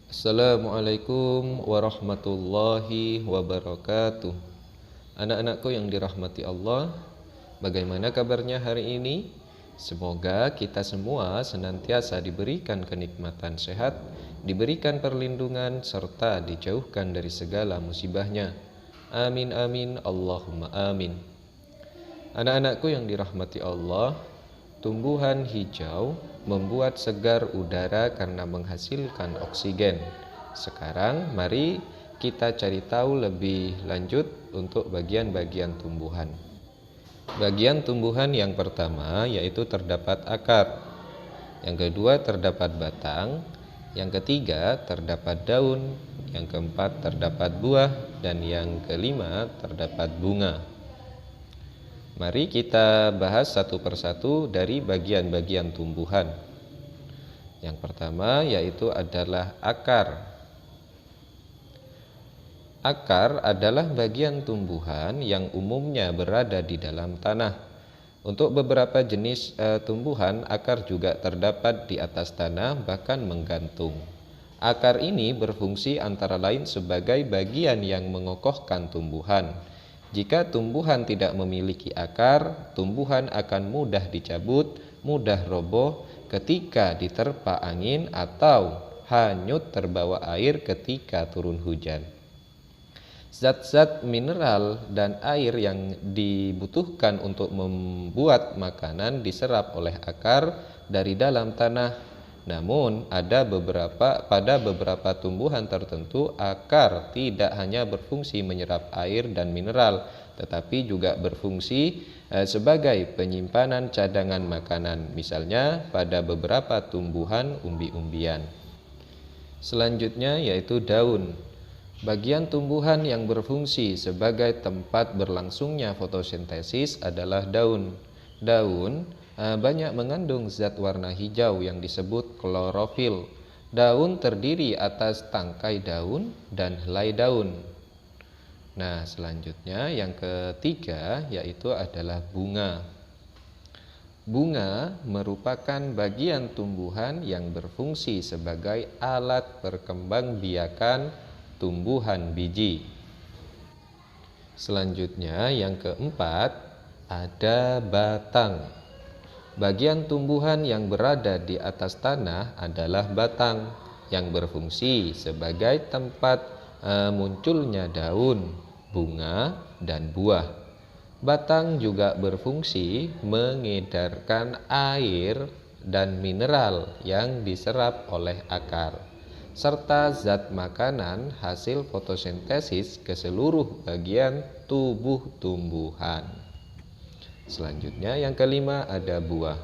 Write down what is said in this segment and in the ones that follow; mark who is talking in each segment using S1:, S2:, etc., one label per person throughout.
S1: Assalamualaikum warahmatullahi wabarakatuh. Anak-anakku yang dirahmati Allah, bagaimana kabarnya hari ini? Semoga kita semua senantiasa diberikan kenikmatan sehat, diberikan perlindungan, serta dijauhkan dari segala musibahnya. Amin amin Allahumma amin. Anak-anakku yang dirahmati Allah, tumbuhan hijau membuat segar udara karena menghasilkan oksigen. Sekarang mari kita cari tahu lebih lanjut untuk bagian-bagian tumbuhan. Bagian tumbuhan yang pertama yaitu terdapat akar. Yang kedua terdapat batang. Yang ketiga terdapat daun. Yang keempat terdapat buah. Dan yang kelima terdapat bunga. Mari kita bahas satu persatu dari bagian-bagian tumbuhan. Yang pertama yaitu adalah akar. Akar adalah bagian tumbuhan yang umumnya berada di dalam tanah. Untuk beberapa jenis tumbuhan, akar juga terdapat di atas tanah, bahkan menggantung. Akar ini berfungsi antara lain sebagai bagian yang mengokohkan tumbuhan. Jika tumbuhan tidak memiliki akar, tumbuhan akan mudah dicabut, mudah roboh ketika diterpa angin atau hanyut terbawa air ketika turun hujan. Zat-zat mineral dan air yang dibutuhkan untuk membuat makanan diserap oleh akar dari dalam tanah. Namun pada beberapa tumbuhan tertentu akar tidak hanya berfungsi menyerap air dan mineral, tetapi juga berfungsi sebagai penyimpanan cadangan makanan, misalnya pada beberapa tumbuhan umbi-umbian. Selanjutnya yaitu daun. Bagian tumbuhan yang berfungsi sebagai tempat berlangsungnya fotosintesis adalah daun. Daun banyak mengandung zat warna hijau yang disebut klorofil. Daun terdiri atas tangkai daun dan helai daun. Nah, selanjutnya yang ketiga yaitu adalah bunga. Bunga merupakan bagian tumbuhan yang berfungsi sebagai alat perkembangbiakan tumbuhan biji. Selanjutnya yang keempat ada batang. Bagian tumbuhan yang berada di atas tanah adalah batang yang berfungsi sebagai tempat munculnya daun, bunga, dan buah. Batang juga berfungsi mengedarkan air dan mineral yang diserap oleh akar, serta zat makanan hasil fotosintesis ke seluruh bagian tubuh tumbuhan. Selanjutnya yang kelima ada buah.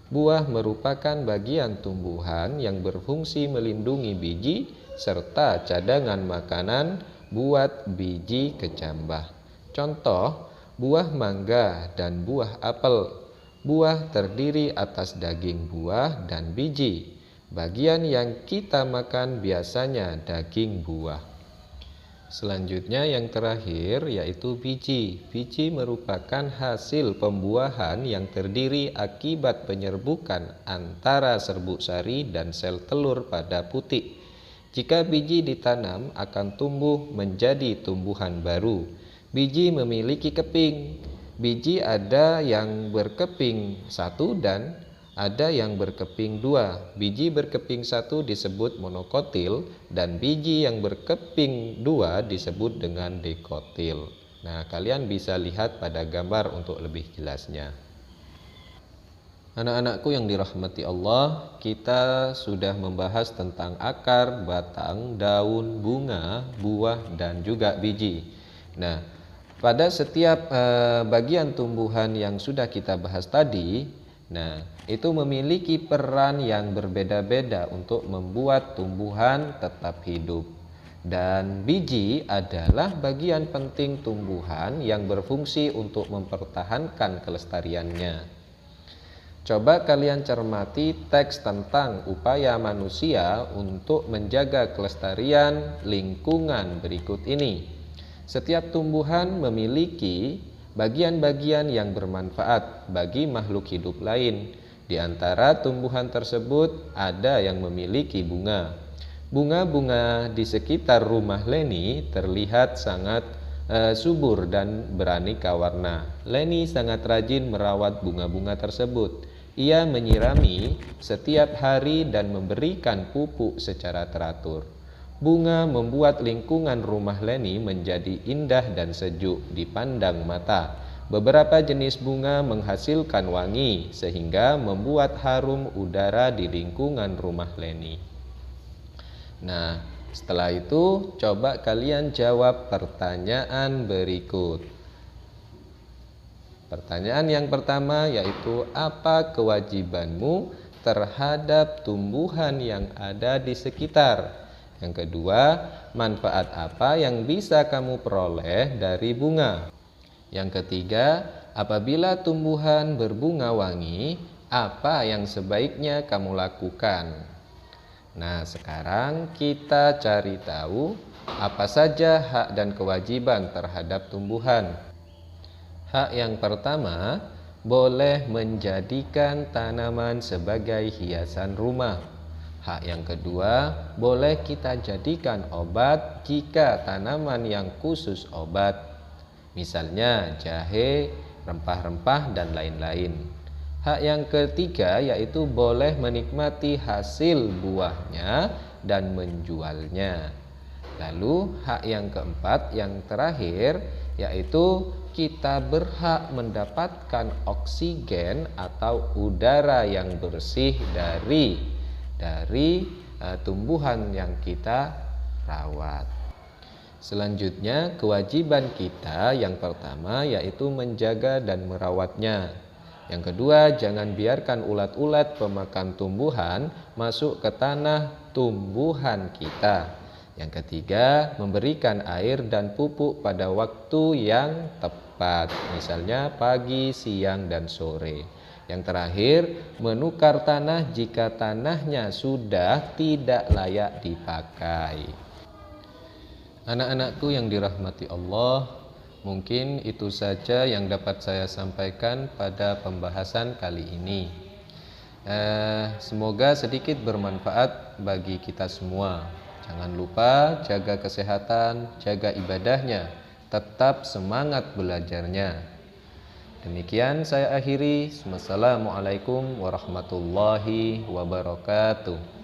S1: Buah merupakan bagian tumbuhan yang berfungsi melindungi biji serta cadangan makanan buat biji kecambah. Contoh, buah mangga dan buah apel. Buah terdiri atas daging buah dan biji. Bagian yang kita makan biasanya daging buah. Selanjutnya yang terakhir yaitu biji. Biji merupakan hasil pembuahan yang terdiri akibat penyerbukan antara serbuk sari dan sel telur pada putik. Jika biji ditanam akan tumbuh menjadi tumbuhan baru. Biji memiliki keping. Biji ada yang berkeping 1 dan ada yang berkeping 2. Biji berkeping 1 disebut monokotil dan biji yang berkeping 2 disebut dengan dikotil. Nah, kalian bisa lihat pada gambar untuk lebih jelasnya. Anak-anakku yang dirahmati Allah, kita sudah membahas tentang akar, batang, daun, bunga, buah, dan juga biji. Nah, pada setiap bagian tumbuhan yang sudah kita bahas tadi, itu memiliki peran yang berbeda-beda untuk membuat tumbuhan tetap hidup. Dan biji adalah bagian penting tumbuhan yang berfungsi untuk mempertahankan kelestariannya. Coba kalian cermati teks tentang upaya manusia untuk menjaga kelestarian lingkungan berikut ini. Setiap tumbuhan memiliki bagian-bagian yang bermanfaat bagi makhluk hidup lain. Di antara tumbuhan tersebut ada yang memiliki bunga. Bunga-bunga di sekitar rumah Leni terlihat sangat subur dan beraneka warna. Leni sangat rajin merawat bunga-bunga tersebut. Ia menyirami setiap hari dan memberikan pupuk secara teratur. Bunga membuat lingkungan rumah Leni menjadi indah dan sejuk dipandang mata. Beberapa jenis bunga menghasilkan wangi sehingga membuat harum udara di lingkungan rumah Leni. Nah, setelah itu coba kalian jawab pertanyaan berikut. Pertanyaan yang pertama yaitu, apa kewajibanmu terhadap tumbuhan yang ada di sekitar? Yang kedua, manfaat apa yang bisa kamu peroleh dari bunga? Yang ketiga, apabila tumbuhan berbunga wangi, apa yang sebaiknya kamu lakukan? Nah, sekarang kita cari tahu apa saja hak dan kewajiban terhadap tumbuhan. Hak yang pertama, boleh menjadikan tanaman sebagai hiasan rumah. Hak yang kedua, boleh kita jadikan obat jika tanaman yang khusus obat, misalnya jahe, rempah-rempah, dan lain-lain. Hak yang ketiga yaitu boleh menikmati hasil buahnya dan menjualnya. Lalu hak yang keempat, yang terakhir, yaitu kita berhak mendapatkan oksigen atau udara yang bersih dari tumbuhan yang kita rawat. Selanjutnya, kewajiban kita yang pertama yaitu menjaga dan merawatnya. Yang kedua, jangan biarkan ulat-ulat pemakan tumbuhan masuk ke tanah tumbuhan kita. Yang ketiga, memberikan air dan pupuk pada waktu yang tepat, misalnya pagi, siang, dan sore. Yang terakhir, menukar tanah jika tanahnya sudah tidak layak dipakai. Anak-anakku yang dirahmati Allah, mungkin itu saja yang dapat saya sampaikan pada pembahasan kali ini. Semoga sedikit bermanfaat bagi kita semua. Jangan lupa jaga kesehatan, jaga ibadahnya, tetap semangat belajarnya. Demikian saya akhiri. Wassalamualaikum warahmatullahi wabarakatuh.